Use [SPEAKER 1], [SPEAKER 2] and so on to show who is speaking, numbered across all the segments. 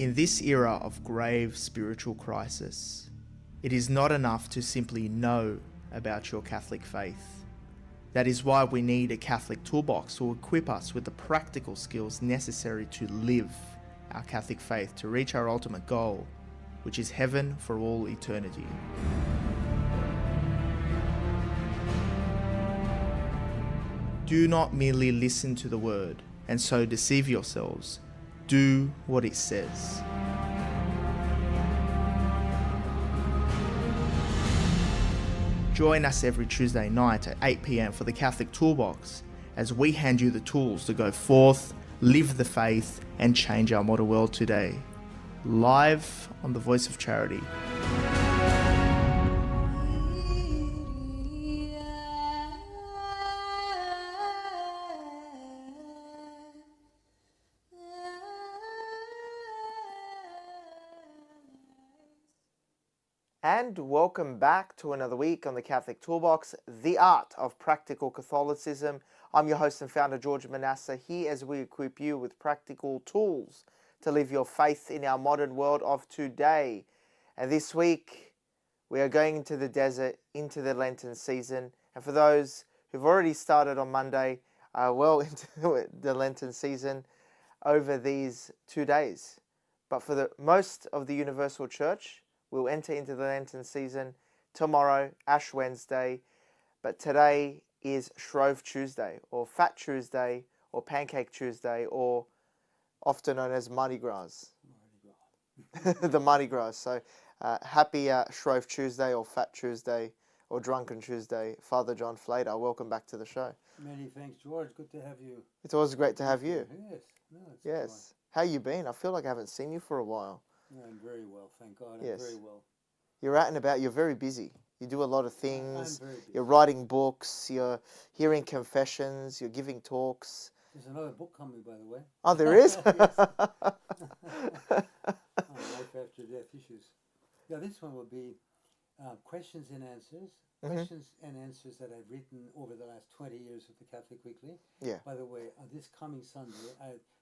[SPEAKER 1] In this era of grave spiritual crisis, it is not enough to simply know about your Catholic faith. That is why we need a Catholic Toolbox to equip us with the practical skills necessary to live our Catholic faith to reach our ultimate goal, which is heaven for all eternity. Do not merely listen to the word and so deceive yourselves. Do what it says. Join us every Tuesday night at 8 p.m. for the Catholic Toolbox as we hand you the tools to go forth, live the faith, and change our modern world today. Live on the Voice of Charity. And welcome back to another week on the Catholic Toolbox, the art of practical Catholicism. I'm your host and founder, George Manassa, here as we equip you with practical tools to live your faith in our modern world of today. And this week, we are going into the desert, into the Lenten season. And for those who've already started on Monday, well into the Lenten season over these 2 days. But for the most of the Universal Church, we'll enter into the Lenten season tomorrow, Ash Wednesday, but today is Shrove Tuesday, or Fat Tuesday, or Pancake Tuesday, or often known as Mardi Gras. The Mardi Gras. So happy Shrove Tuesday, or Fat Tuesday, or Drunken Tuesday. Father John Flader, welcome back to the show.
[SPEAKER 2] Many thanks, George. Good to have you.
[SPEAKER 1] It's always great to have you.
[SPEAKER 2] Yes. No, it's
[SPEAKER 1] yes. How you been? I feel like I haven't seen you for a while.
[SPEAKER 2] I'm very well, thank God.
[SPEAKER 1] Yes.
[SPEAKER 2] I'm very well.
[SPEAKER 1] You're out and about. You're very busy. You do a lot of things.
[SPEAKER 2] I'm very busy.
[SPEAKER 1] You're writing books. You're hearing confessions. You're giving talks.
[SPEAKER 2] There's another book coming, by the way.
[SPEAKER 1] Oh, there is?
[SPEAKER 2] On life after death issues. Yeah, this one will be questions and answers.
[SPEAKER 1] Mm-hmm.
[SPEAKER 2] Questions and answers that I've written over the last 20 years of the Catholic Weekly.
[SPEAKER 1] Yeah.
[SPEAKER 2] By the way, this coming Sunday,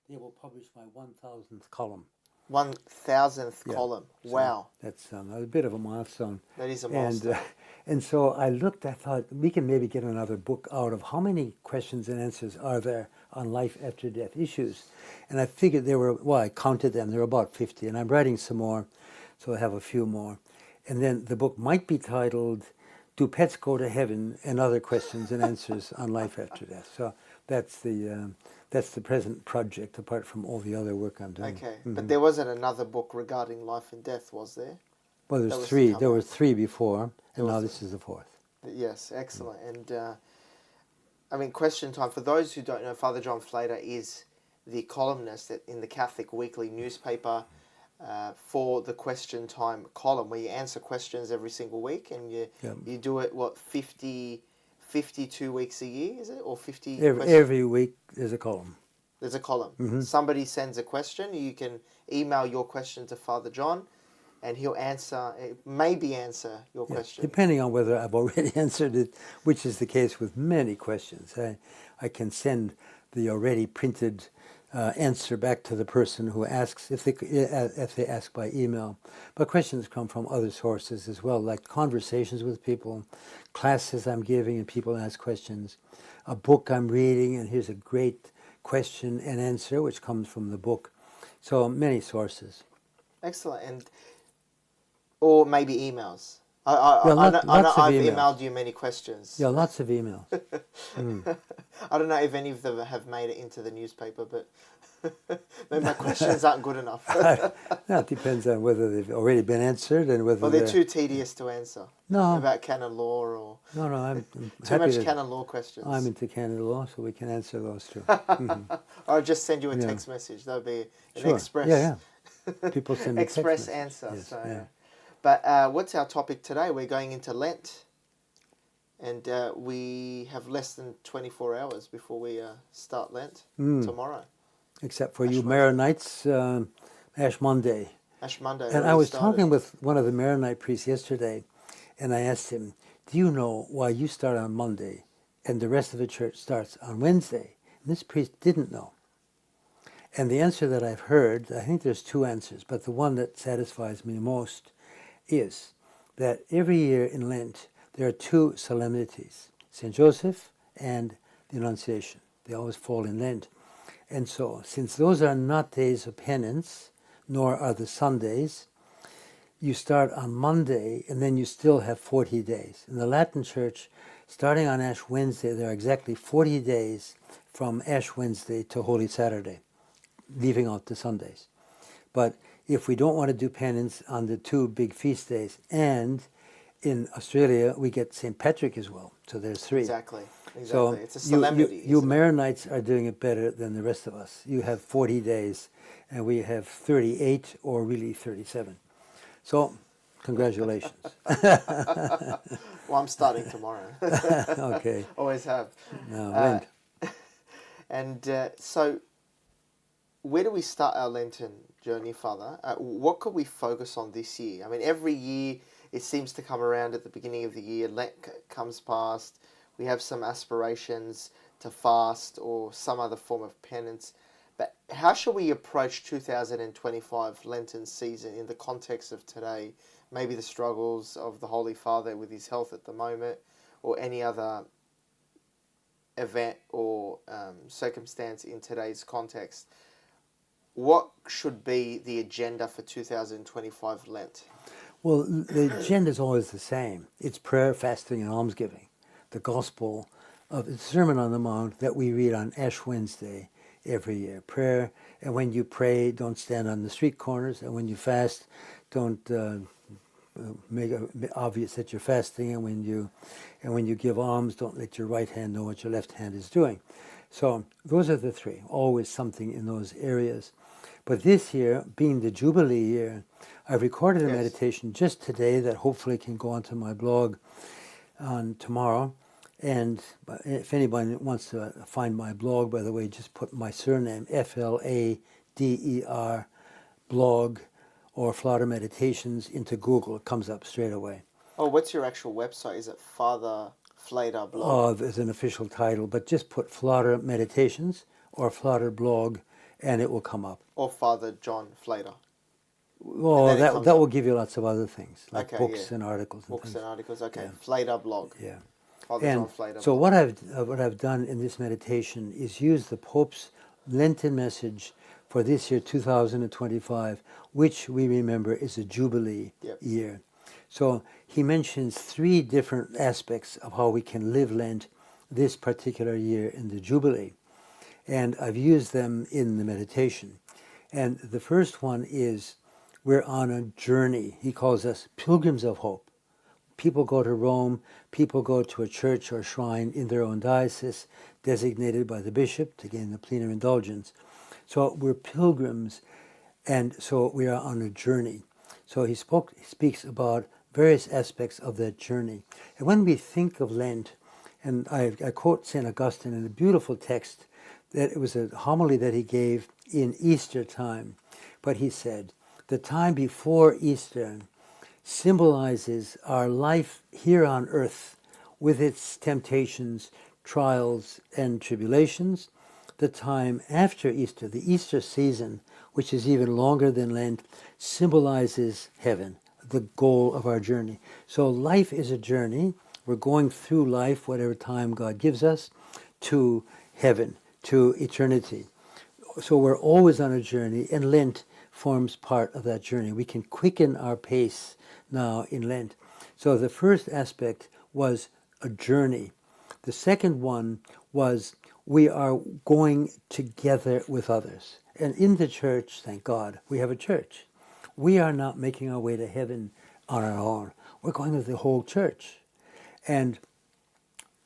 [SPEAKER 2] they will publish my 1,000th column.
[SPEAKER 1] 1,000th column.
[SPEAKER 2] So
[SPEAKER 1] wow.
[SPEAKER 2] That's a bit of a milestone.
[SPEAKER 1] That is a milestone.
[SPEAKER 2] And so I thought, we can maybe get another book out of how many questions and answers are there on life after death issues. And I figured I counted them, there were about 50, and I'm writing some more, so I have a few more. And then the book might be titled, Do Pets Go to Heaven? And Other Questions and Answers on Life After Death. So that's the present project, apart from all the other work I'm doing.
[SPEAKER 1] Okay, but there wasn't another book regarding life and death, was there?
[SPEAKER 2] Well, there's three. There were three before, and now this is the fourth.
[SPEAKER 1] Yes, excellent. And question time. For those who don't know, Father John Flader is the columnist in the Catholic Weekly newspaper for the Question Time column, where you answer questions every single week, and you do it, 52 weeks a year, is it? Or 50?
[SPEAKER 2] Every week there's a column.
[SPEAKER 1] There's a column.
[SPEAKER 2] Mm-hmm.
[SPEAKER 1] Somebody sends a question. You can email your question to Father John, and he'll answer your question.
[SPEAKER 2] Depending on whether I've already answered it, which is the case with many questions. I can send the already printed answer back to the person who asks, if they ask by email. But questions come from other sources as well, like conversations with people, classes I'm giving and people ask questions, a book I'm reading and here's a great question and answer which comes from the book. So many sources.
[SPEAKER 1] Excellent. Or maybe emails. I've emailed you many questions.
[SPEAKER 2] Yeah, lots of emails.
[SPEAKER 1] I don't know if any of them have made it into the newspaper, but maybe my questions aren't good enough.
[SPEAKER 2] It depends on whether they've already been answered and whether
[SPEAKER 1] they're too tedious to answer.
[SPEAKER 2] No.
[SPEAKER 1] About canon law or...
[SPEAKER 2] No, I'm
[SPEAKER 1] too much canon law questions.
[SPEAKER 2] I'm into canon law, so we can answer those too. Mm-hmm.
[SPEAKER 1] Or I'll just send you a text message. That would be an express...
[SPEAKER 2] Yeah. People send me
[SPEAKER 1] express
[SPEAKER 2] text
[SPEAKER 1] answer.
[SPEAKER 2] Yes,
[SPEAKER 1] so.
[SPEAKER 2] yeah.
[SPEAKER 1] But what's our topic today? We're going into Lent, and we have less than 24 hours before we start Lent tomorrow.
[SPEAKER 2] Except for you Maronites, Ash Monday.
[SPEAKER 1] Ash Monday.
[SPEAKER 2] And I was talking with one of the Maronite priests yesterday, and I asked him, do you know why you start on Monday and the rest of the church starts on Wednesday? And this priest didn't know. And the answer that I've heard, I think there's two answers, but the one that satisfies me most is that every year in Lent there are two solemnities, St. Joseph and the Annunciation. They always fall in Lent. And so, since those are not days of penance, nor are the Sundays, you start on Monday and then you still have 40 days. In the Latin Church, starting on Ash Wednesday, there are exactly 40 days from Ash Wednesday to Holy Saturday, leaving out the Sundays. But if we don't want to do penance on the two big feast days, and in Australia we get St. Patrick as well, so there's three.
[SPEAKER 1] Exactly.
[SPEAKER 2] So
[SPEAKER 1] it's a solemnity.
[SPEAKER 2] you Maronites are doing it better than the rest of us. You have 40 days, and we have 38 or really 37. So, congratulations.
[SPEAKER 1] Well, I'm starting tomorrow.
[SPEAKER 2] Okay.
[SPEAKER 1] Always have.
[SPEAKER 2] No, Lent.
[SPEAKER 1] And so, where do we start our Lenten journey, Father? What could we focus on this year? I mean, every year it seems to come around at the beginning of the year. Lent comes past. We have some aspirations to fast or some other form of penance. But how should we approach 2025 Lenten season in the context of today? Maybe the struggles of the Holy Father with his health at the moment, or any other event or circumstance in today's context. What should be the agenda for 2025 Lent?
[SPEAKER 2] Well, the agenda is always the same. It's prayer, fasting, and almsgiving. The gospel of the Sermon on the Mount that we read on Ash Wednesday every year. Prayer, and when you pray, don't stand on the street corners, and when you fast, don't make it obvious that you're fasting, and when you give alms, don't let your right hand know what your left hand is doing. So those are the three, always something in those areas. But this year, being the Jubilee year, I've recorded a meditation just today that hopefully can go onto my blog on tomorrow. And if anyone wants to find my blog, by the way, just put my surname, Flader, blog, or Flader Meditations into Google. It comes up straight away.
[SPEAKER 1] Oh, what's your actual website? Is it Father Flader blog?
[SPEAKER 2] Oh, there's an official title, but just put Flader Meditations or Flader blog, and it will come up.
[SPEAKER 1] Or Father John Flader.
[SPEAKER 2] Well, that will give you lots of other things, like books and articles.
[SPEAKER 1] Books and articles, okay. Yeah. Flader blog.
[SPEAKER 2] Yeah.
[SPEAKER 1] Father
[SPEAKER 2] And
[SPEAKER 1] John Flader
[SPEAKER 2] so
[SPEAKER 1] blog.
[SPEAKER 2] what I've done in this meditation is use the Pope's Lenten message for this year, 2025, which we remember is a Jubilee year. So he mentions three different aspects of how we can live Lent this particular year in the Jubilee. And I've used them in the meditation. And the first one is we're on a journey. He calls us pilgrims of hope. People go to Rome, people go to a church or shrine in their own diocese, designated by the bishop to gain the plenary indulgence. So we're pilgrims, and so we are on a journey. So he speaks about various aspects of that journey. And when we think of Lent, and I quote St. Augustine in a beautiful text, that it was a homily that he gave in Easter time, but he said, the time before Easter symbolizes our life here on earth with its temptations, trials, and tribulations. The time after Easter, the Easter season, which is even longer than Lent, symbolizes heaven, the goal of our journey. So life is a journey. We're going through life, whatever time God gives us, to heaven, to eternity. So we're always on a journey, and Lent forms part of that journey. We can quicken our pace now in Lent. So the first aspect was a journey. The second one was we are going together with others. And in the church, thank God, we have a church. We are not making our way to heaven on our own. We're going with the whole church. And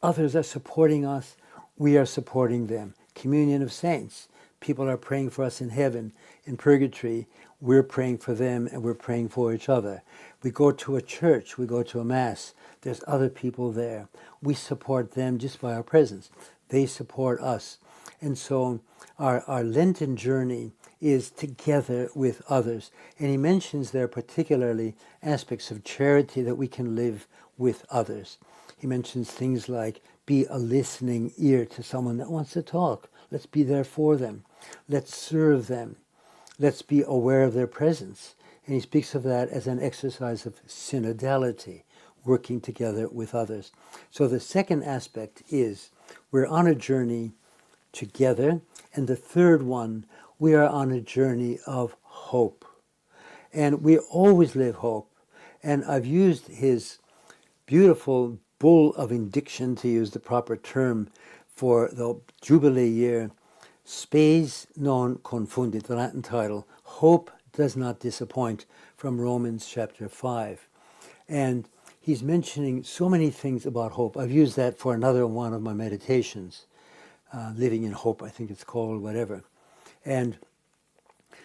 [SPEAKER 2] others are supporting us. We are supporting them. Communion of saints. People are praying for us in heaven. In purgatory, we're praying for them and we're praying for each other. We go to a church, we go to a mass. There's other people there. We support them just by our presence. They support us. And so our Lenten journey is together with others. And he mentions there particularly aspects of charity that we can live with others. He mentions things like be a listening ear to someone that wants to talk. Let's be there for them. Let's serve them. Let's be aware of their presence. And he speaks of that as an exercise of synodality, working together with others. So the second aspect is we're on a journey together. And the third one, we are on a journey of hope. And we always live hope. And I've used his beautiful bull of indiction, to use the proper term, for the Jubilee year, Spes non confundit, the Latin title, Hope Does Not Disappoint, from Romans chapter 5. And he's mentioning so many things about hope. I've used that for another one of my meditations, Living in Hope, I think it's called, whatever. And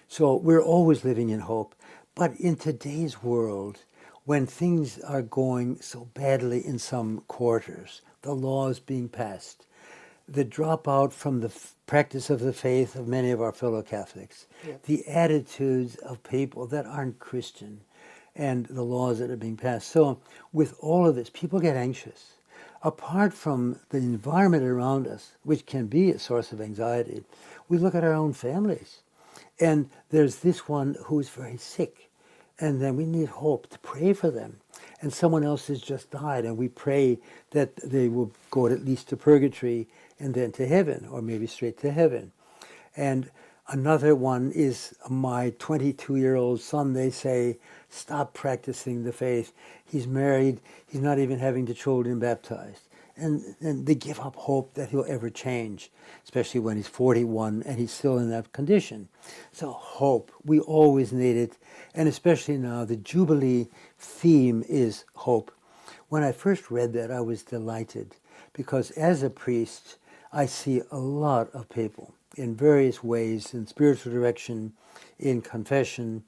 [SPEAKER 2] so we're always living in hope. But in today's world, when things are going so badly in some quarters, the laws being passed, the dropout from the practice of the faith of many of our fellow Catholics, the attitudes of people that aren't Christian, and the laws that are being passed. So with all of this, people get anxious. Apart from the environment around us, which can be a source of anxiety, we look at our own families. And there's this one who's very sick, and then we need hope to pray for them. And someone else has just died, and we pray that they will go at least to purgatory and then to heaven, or maybe straight to heaven. And another one is my 22-year-old son. They say, stop practicing the faith. He's married. He's not even having the children baptized. And they give up hope that he'll ever change, especially when he's 41 and he's still in that condition. So hope, we always need it. And especially now, the Jubilee theme is hope. When I first read that, I was delighted, because as a priest, I see a lot of people in various ways, in spiritual direction, in confession,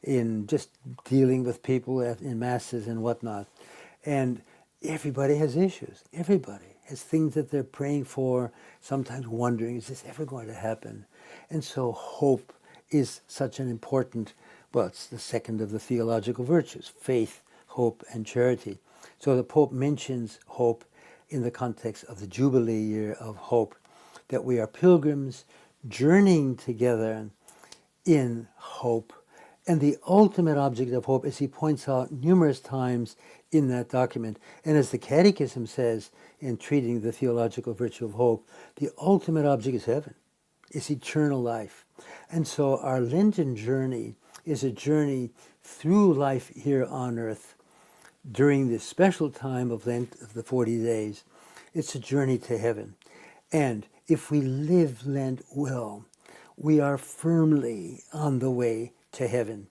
[SPEAKER 2] in just dealing with people in masses and whatnot. And everybody has issues. Everybody has things that they're praying for, sometimes wondering, is this ever going to happen? And so hope is such an important, well, it's the second of the theological virtues, faith, hope, and charity. So the Pope mentions hope in the context of the Jubilee year of hope, that we are pilgrims journeying together in hope. And the ultimate object of hope, as he points out numerous times in that document, and as the Catechism says in treating the theological virtue of hope, the ultimate object is heaven, is eternal life. And so our Lenten journey is a journey through life here on earth during this special time of Lent, of the 40 days. It's a journey to heaven. And if we live Lent well, we are firmly on the way to heaven.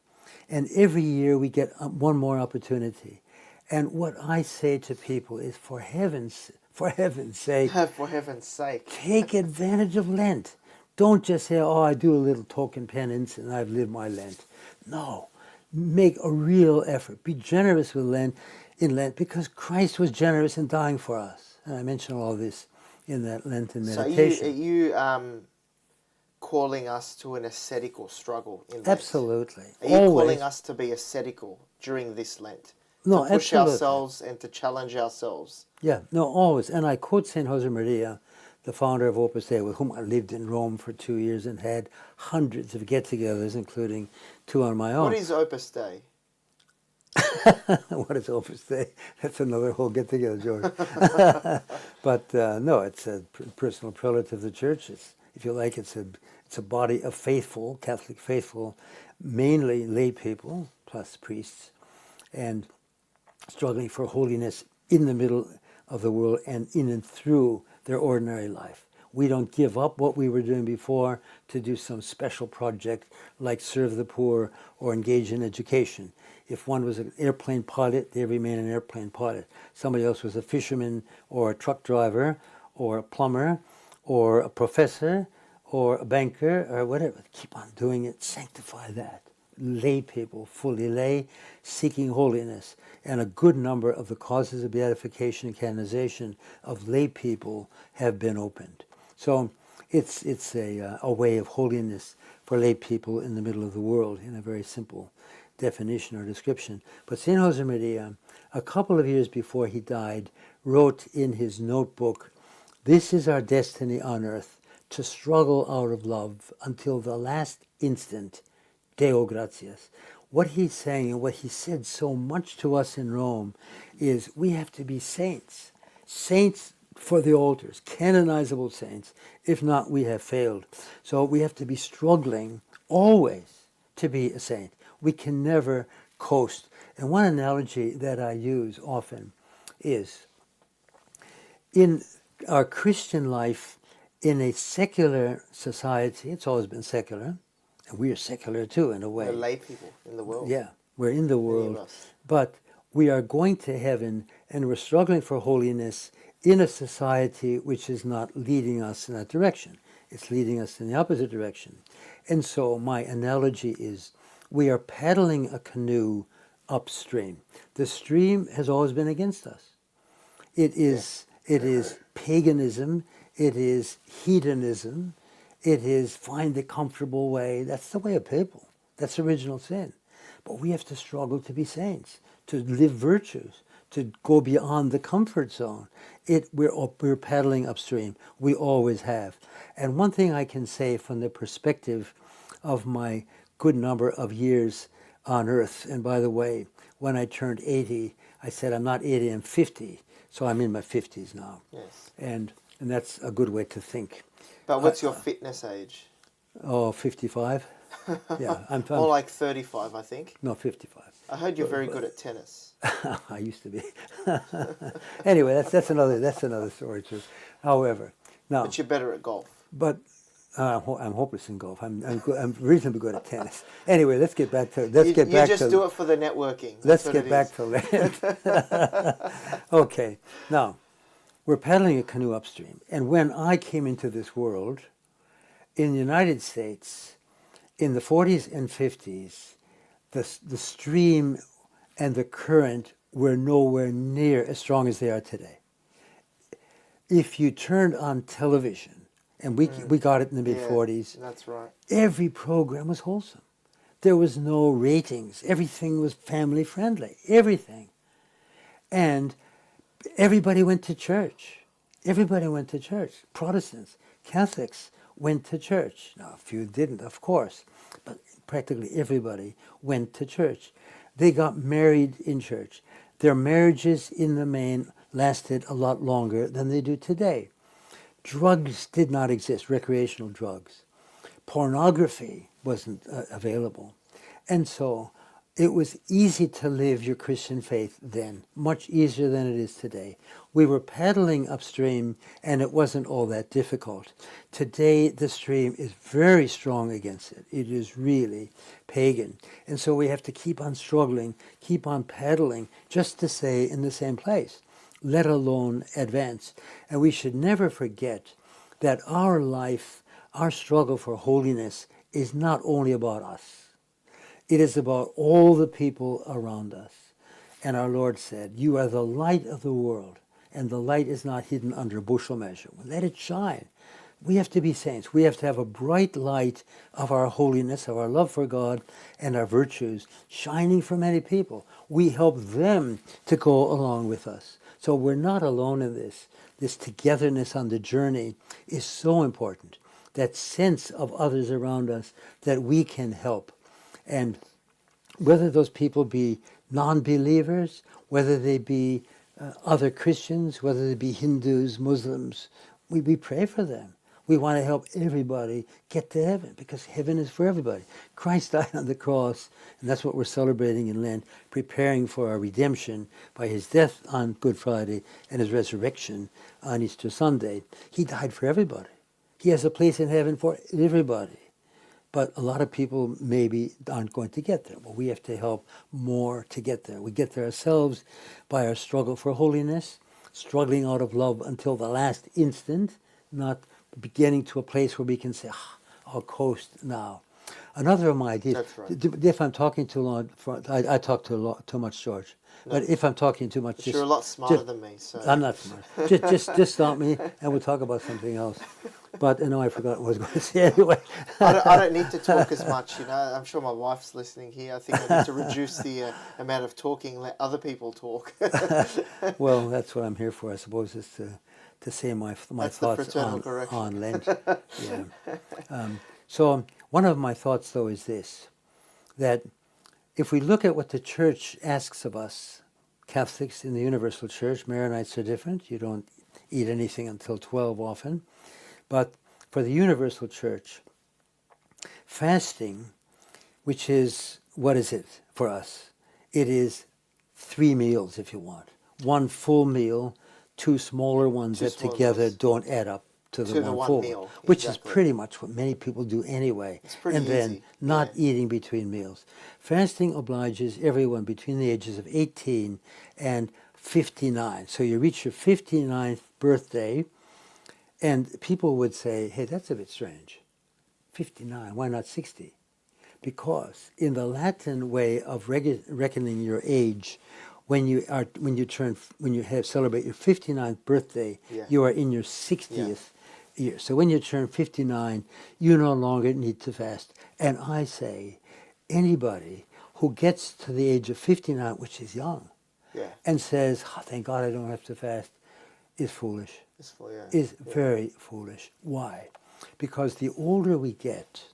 [SPEAKER 2] And every year we get one more opportunity. And what I say to people is, for heaven's sake,
[SPEAKER 1] for heaven's sake,
[SPEAKER 2] take advantage of Lent. Don't just say, oh, I do a little token penance and I've lived my Lent. No, make a real effort. Be generous with Lent, in Lent, because Christ was generous in dying for us. And I mentioned all this in that Lenten meditation.
[SPEAKER 1] So are you calling us to an ascetical struggle in Lent?
[SPEAKER 2] Absolutely.
[SPEAKER 1] Are you calling us to be ascetical during this Lent?
[SPEAKER 2] No,
[SPEAKER 1] to push
[SPEAKER 2] absolutely.
[SPEAKER 1] ourselves and to challenge ourselves?
[SPEAKER 2] Yeah, no, always. And I quote St. Josemaria, the founder of Opus Dei, with whom I lived in Rome for 2 years and had hundreds of get-togethers, including 2 on my own.
[SPEAKER 1] What is Opus Dei?
[SPEAKER 2] What is Opus Dei? That's another whole get-together, George. But no, it's a personal prelate of the church. It's, if you like, it's a body of faithful, Catholic faithful, mainly lay people, plus priests, and struggling for holiness in the middle of the world and in and through their ordinary life. We don't give up what we were doing before to do some special project like serve the poor or engage in education. If one was an airplane pilot, they remain an airplane pilot. Somebody else was a fisherman or a truck driver or a plumber or a professor or a banker or whatever. Keep on doing it. Sanctify that. Lay people, fully lay, seeking holiness. And a good number of the causes of beatification and canonization of lay people have been opened. So it's a way of holiness for lay people in the middle of the world, in a very simple definition or description. But St. Josemaria, a couple of years before he died, wrote in his notebook, "This is our destiny on earth, to struggle out of love until the last instant, Deo gratias." What he's saying, and what he said so much to us in Rome, is we have to be saints. Saints for the altars, canonizable saints. If not, we have failed. So we have to be struggling always to be a saint. We can never coast. And one analogy that I use often is, in our Christian life, in a secular society, it's always been secular, and we are secular too in a way.
[SPEAKER 1] We're lay people in the world.
[SPEAKER 2] Yeah, we're in the
[SPEAKER 1] Many of
[SPEAKER 2] world,
[SPEAKER 1] us.
[SPEAKER 2] but we are going to heaven, and we're struggling for holiness in a society which is not leading us in that direction. It's leading us in the opposite direction. And so my analogy is, we are paddling a canoe upstream. The stream has always been against us. It is paganism, it is hedonism, it is find the comfortable way. That's the way of people. That's original sin. But we have to struggle to be saints, to live virtues, to go beyond the comfort zone. We're paddling upstream. We always have. And one thing I can say from the perspective of my good number of years on earth, and by the way, when I turned 80, I said I'm not 80, I'm 50. So I'm in my 50s now.
[SPEAKER 1] Yes.
[SPEAKER 2] And that's a good way to think.
[SPEAKER 1] But what's your fitness age?
[SPEAKER 2] Oh, 55? Yeah, I'm
[SPEAKER 1] More like 35, I think.
[SPEAKER 2] no, 55.
[SPEAKER 1] I heard you're very good at tennis.
[SPEAKER 2] I used to be. Anyway, that's another story too. However, now,
[SPEAKER 1] But you're better at golf.
[SPEAKER 2] but I'm hopeless in golf. I'm reasonably good at tennis. Anyway, let's get back to
[SPEAKER 1] You just do it for the networking.
[SPEAKER 2] Let's
[SPEAKER 1] That's what
[SPEAKER 2] get
[SPEAKER 1] it
[SPEAKER 2] back
[SPEAKER 1] is.
[SPEAKER 2] to Lent. Okay, now we're paddling a canoe upstream, and when I came into this world, in the United States, in the 40s and 50s, the stream and the current were nowhere near as strong as they are today. If you turned on television, and we got it in the mid-40s,
[SPEAKER 1] Yeah, that's right.
[SPEAKER 2] every program was wholesome. There was no ratings. Everything was family friendly. Everything. And everybody went to church. Everybody went to church. Protestants, Catholics went to church. Now, a few didn't, of course, but practically everybody went to church. They got married in church. Their marriages, in the main, lasted a lot longer than they do today. Drugs did not exist, recreational drugs. Pornography wasn't available. And so it was easy to live your Christian faith then, much easier than it is today. We were paddling upstream, and it wasn't all that difficult. Today, the stream is very strong against it. It is really pagan. And so we have to keep on struggling, keep on paddling, just to stay in the same place, let alone advance. And we should never forget that our life, our struggle for holiness, is not only about us. It is about all the people around us. And our Lord said, "You are the light of the world, and the light is not hidden under a bushel measure. Let it shine." We have to be saints. We have to have a bright light of our holiness, of our love for God, and our virtues shining for many people. We help them to go along with us. So we're not alone in this. This togetherness on the journey is so important. That sense of others around us that we can help. And whether those people be non-believers, whether they be other Christians, whether they be Hindus, Muslims, we pray for them. We want to help everybody get to heaven, because heaven is for everybody. Christ died on the cross, and that's what we're celebrating in Lent, preparing for our redemption by his death on Good Friday and his resurrection on Easter Sunday. He died for everybody. He has a place in heaven for everybody. But a lot of people maybe aren't going to get there. Well, we have to help more to get there. We get there ourselves by our struggle for holiness, struggling out of love until the last instant, not getting to a place where we can say, I'll coast now. Another of my ideas,
[SPEAKER 1] That's right.
[SPEAKER 2] if I'm talking too long, I talk too much, George. No. But if I'm talking too much,
[SPEAKER 1] you're a lot smarter than me. So
[SPEAKER 2] I'm not smart. just stop me, and we'll talk about something else. But I forgot what I was going to say anyway.
[SPEAKER 1] I don't need to talk as much, I'm sure my wife's listening here. I think I need to reduce the amount of talking, let other people talk.
[SPEAKER 2] Well, that's what I'm here for, I suppose, is to say my
[SPEAKER 1] That's the
[SPEAKER 2] thoughts
[SPEAKER 1] fraternal correction.
[SPEAKER 2] on Lent. Yeah. So one of my thoughts, though, is this, that if we look at what the Church asks of us, Catholics in the Universal Church, Maronites are different. You don't eat anything until 12 often. But for the Universal Church, fasting, which is, what is it for us? It is 3 meals, if you want. 1 full meal, 2 smaller ones that together don't add up to the one full
[SPEAKER 1] meal,
[SPEAKER 2] which is
[SPEAKER 1] exactly.
[SPEAKER 2] pretty much what many people do anyway.
[SPEAKER 1] It's pretty
[SPEAKER 2] and then
[SPEAKER 1] easy,
[SPEAKER 2] not eating between meals. Fasting obliges everyone between the ages of 18 and 59. So you reach your 59th birthday, and people would say, hey, that's a bit strange. 59, why not 60? Because in the Latin way of reckoning your age, when you celebrate your 59th birthday, you are in your 60th year. So when you turn 59, you no longer need to fast. And I say, anybody who gets to the age of 59, which is young, and says, oh, thank God I don't have to fast, is foolish. Is very foolish. Why? Because the older we get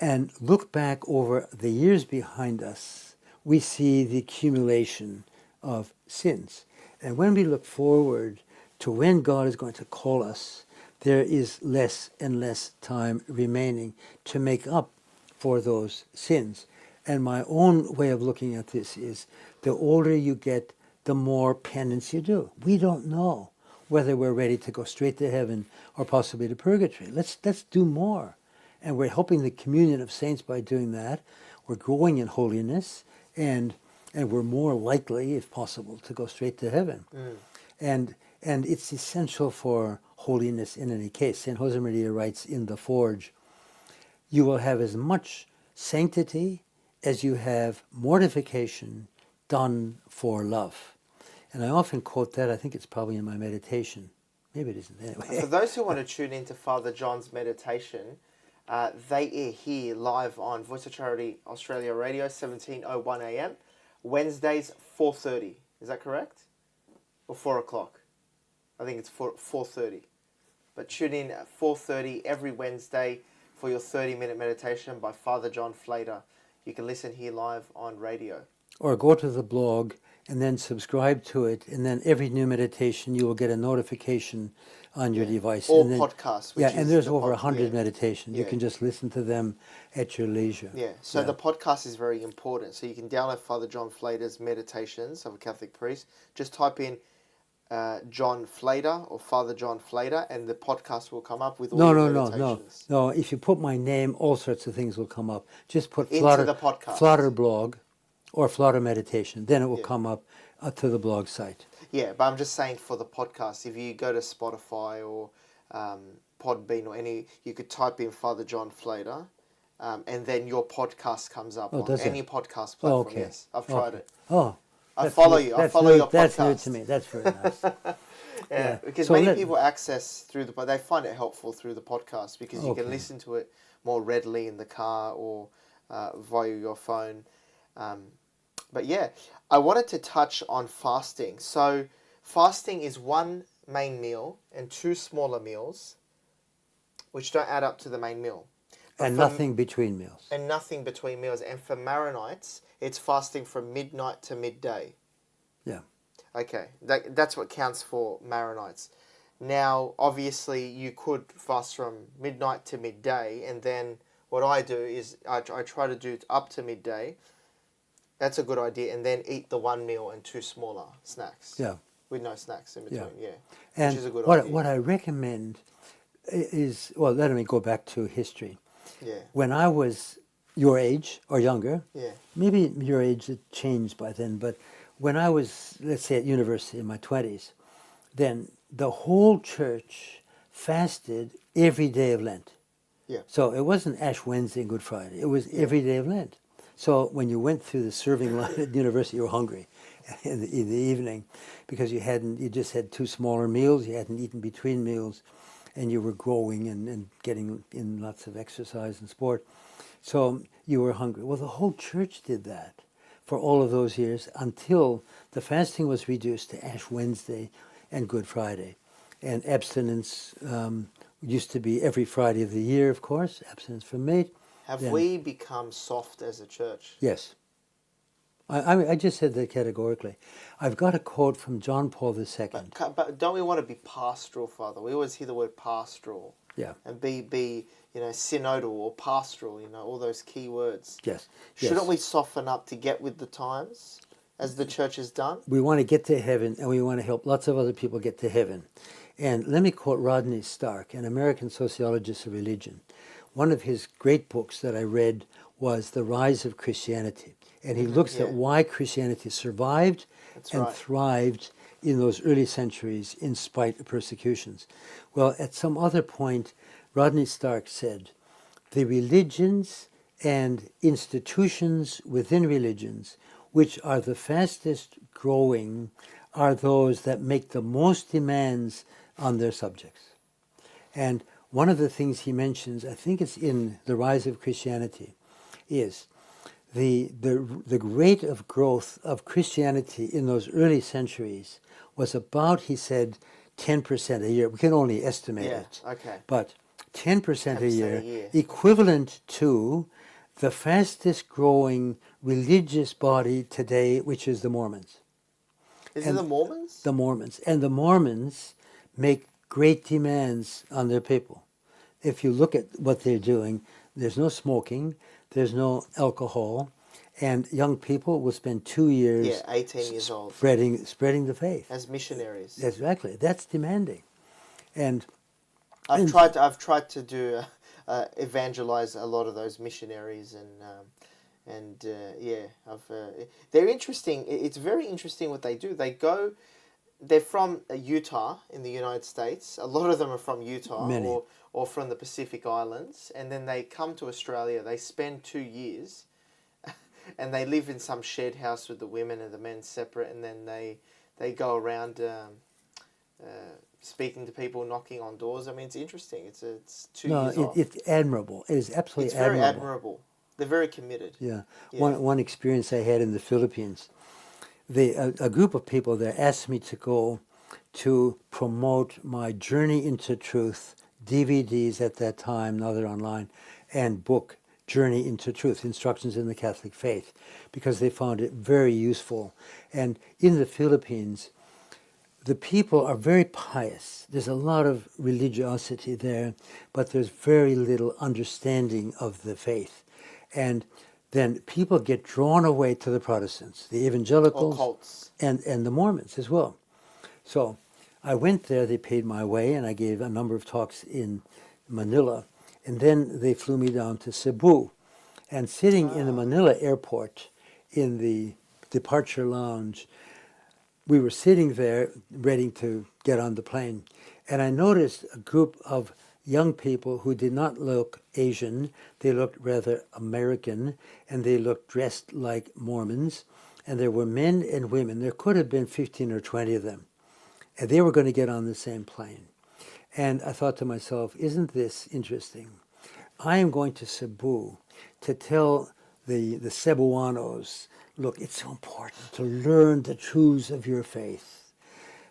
[SPEAKER 2] and look back over the years behind us, we see the accumulation of sins. And when we look forward to when God is going to call us, there is less and less time remaining to make up for those sins. And my own way of looking at this is, the older you get, the more penance you do. We don't know whether we're ready to go straight to heaven or possibly to purgatory. Let's do more. And we're helping the communion of saints by doing that. We're growing in holiness, and we're more likely, if possible, to go straight to heaven. And it's essential for holiness in any case. St. Josemaria writes in The Forge, you will have as much sanctity as you have mortification done for love. And I often quote that. I think it's probably in my meditation. Maybe it isn't anyway.
[SPEAKER 1] For those who want to tune into Father John's meditation, they air here live on Voice of Charity Australia Radio, 17:01 a.m. Wednesdays, 4:30. Is that correct? Or 4 o'clock? I think it's 4:30. But tune in at 4:30 every Wednesday for your 30-minute meditation by Father John Flader. You can listen here live on radio.
[SPEAKER 2] Or go to the blog and then subscribe to it, and then every new meditation you will get a notification on your device.
[SPEAKER 1] Or
[SPEAKER 2] and then,
[SPEAKER 1] podcasts.
[SPEAKER 2] And there's over 100 meditations. You can just listen to them at your leisure.
[SPEAKER 1] So the podcast is very important. So you can download Father John Flader's Meditations of a Catholic Priest. Just type in John Flader or Father John Flader, and the podcast will come up with all your meditations.
[SPEAKER 2] No. If you put my name, all sorts of things will come up. Just put
[SPEAKER 1] into the podcast.
[SPEAKER 2] Flader blog or Flader meditation. Then it will come up to the blog site.
[SPEAKER 1] Yeah, but I'm just saying for the podcast, if you go to Spotify or Podbean or any, you could type in Father John Flader, and then your podcast comes up on any podcast platform. Yes, I've tried it. I follow you. I follow your podcast.
[SPEAKER 2] That's new to me. That's very nice.
[SPEAKER 1] Because many people access through they find it helpful through the podcast because you can listen to it more readily in the car or via your phone. But yeah, I wanted to touch on fasting. So fasting is 1 main meal and 2 smaller meals, which don't add up to the main meal.
[SPEAKER 2] And nothing between meals.
[SPEAKER 1] And nothing between meals. And for Maronites, it's fasting from midnight to midday.
[SPEAKER 2] Yeah.
[SPEAKER 1] Okay, that's what counts for Maronites. Now, obviously, you could fast from midnight to midday, and then what I do is I try to do up to midday. That's a good idea, and then eat the 1 meal and 2 smaller snacks.
[SPEAKER 2] Yeah.
[SPEAKER 1] With no snacks in between,
[SPEAKER 2] And
[SPEAKER 1] which is a good idea.
[SPEAKER 2] What I recommend is, well, let me go back to history.
[SPEAKER 1] Yeah.
[SPEAKER 2] When I was your age or younger,
[SPEAKER 1] maybe
[SPEAKER 2] your age had changed by then, but when I was, let's say, at university in my 20s, then the whole church fasted every day of Lent.
[SPEAKER 1] Yeah.
[SPEAKER 2] So it wasn't Ash Wednesday and Good Friday. It was every day of Lent. So when you went through the serving line at university, you were hungry in the evening because you just had 2 smaller meals. You hadn't eaten between meals. and you were growing and getting in lots of exercise and sport. So you were hungry. Well, the whole church did that for all of those years until the fasting was reduced to Ash Wednesday and Good Friday. And abstinence used to be every Friday of the year, of course, abstinence from meat.
[SPEAKER 1] Have we become soft as a church?
[SPEAKER 2] Yes. I just said that categorically. I've got a quote from John Paul II.
[SPEAKER 1] But don't we want to be pastoral, Father? We always hear the word pastoral.
[SPEAKER 2] Yeah.
[SPEAKER 1] And be synodal or pastoral, all those key words.
[SPEAKER 2] Yes.
[SPEAKER 1] Shouldn't we soften up to get with the times, as the church has done?
[SPEAKER 2] We want to get to heaven, and we want to help lots of other people get to heaven. And let me quote Rodney Stark, an American sociologist of religion. One of his great books that I read was The Rise of Christianity. And he looks at why Christianity survived thrived in those early centuries in spite of persecutions. Well, at some other point, Rodney Stark said, the religions and institutions within religions which are the fastest growing are those that make the most demands on their subjects. And one of the things he mentions, I think it's in The Rise of Christianity, is the rate of growth of Christianity in those early centuries was about, he said, 10% a year. We can only estimate it.
[SPEAKER 1] Okay.
[SPEAKER 2] But 10% a year, equivalent to the fastest growing religious body today, which is the Mormons.
[SPEAKER 1] Is it the Mormons?
[SPEAKER 2] The Mormons. And the Mormons make great demands on their people. If you look at what they're doing, there's no smoking, there's no alcohol, and young people will spend 2 years
[SPEAKER 1] 18 years old
[SPEAKER 2] spreading the faith.
[SPEAKER 1] As missionaries.
[SPEAKER 2] Exactly. That's demanding. And
[SPEAKER 1] I've tried to do evangelize a lot of those missionaries, they're interesting. It's very interesting what they do. They're from Utah in the United States. A lot of them are from Utah or from the Pacific Islands, and then they come to Australia. They spend 2 years, and they live in some shed house with the women and the men separate, and then they go around speaking to people, knocking on doors. I mean, it's interesting. It's 2 years off.
[SPEAKER 2] It's admirable. It is absolutely
[SPEAKER 1] admirable. It's very admirable. They're very committed.
[SPEAKER 2] Yeah. One experience I had in the Philippines, a group of people there asked me to go to promote my Journey into Truth DVDs at that time, now they're online, and book Journey into Truth, Instructions in the Catholic Faith, because they found it very useful. And in the Philippines, the people are very pious. There's a lot of religiosity there, but there's very little understanding of the faith. And then people get drawn away to the Protestants, the evangelicals,
[SPEAKER 1] cults,
[SPEAKER 2] and the Mormons as well. So I went there, they paid my way, and I gave a number of talks in Manila. And then they flew me down to Cebu. And sitting in the Manila airport in the departure lounge, we were sitting there ready to get on the plane. And I noticed a group of young people who did not look Asian. They looked rather American, and they looked dressed like Mormons. And there were men and women. There could have been 15 or 20 of them. And they were going to get on the same plane. And I thought to myself, isn't this interesting? I am going to Cebu to tell the Cebuanos, look, it's so important to learn the truths of your faith